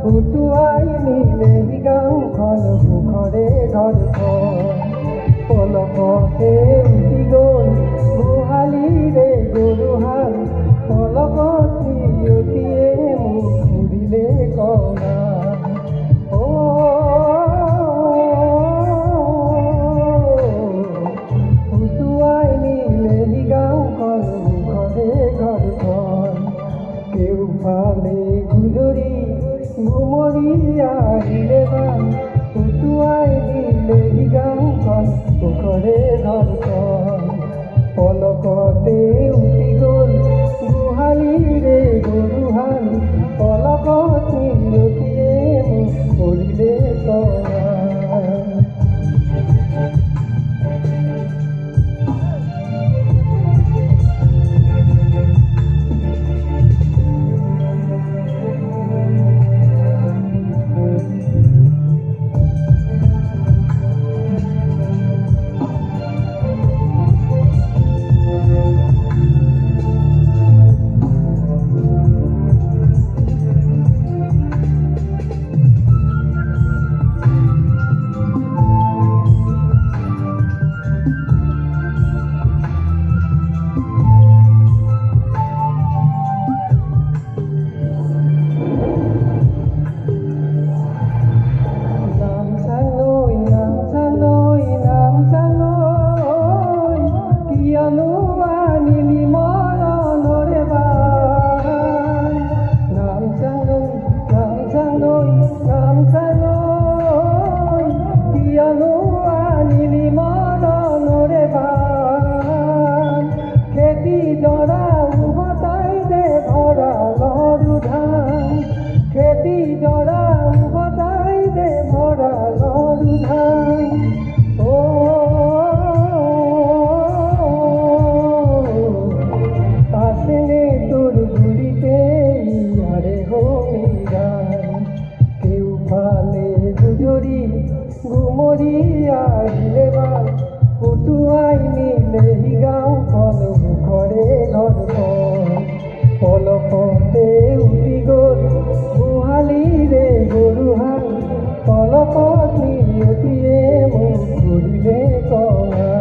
উটুৱাই নিলে গাঁওখন সুখৰে ঘৰখন পলকতে উটি গ'ল গোহালিৰে গৰুহাল পলকত নিয়তিয়ে মোক ঘূৰিলে কঙা উটুৱাই নিলে গাঁওখন সুখৰে ঘৰখন কেউফালে গুজৰি ঘুমৰি আহিলে বান উটুৱাই দিলে গাঁওখন সুখৰে ঘৰখন পলকতে উটি গ'ল গোহালিৰে গৰুহাল পলকত নিয়তিয়ে মোক কৰিলে কঙা ঘুমৰি আহিলে বান উটুৱাই নিলে গাঁওখন সুখৰে ঘৰখন পলকতে উটি গ'ল গোহালিৰে গৰুহাল পলকত নিয়তিয়ে মোক কৰিলে কঙা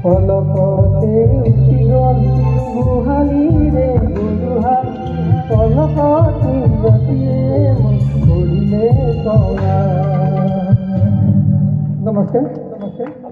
পলকতে উঠি গ'ল গোহালিৰে গৰুহাল পলকত নিয়তিয়ে মোক কৰিলে কঙা। নমস্কাৰ।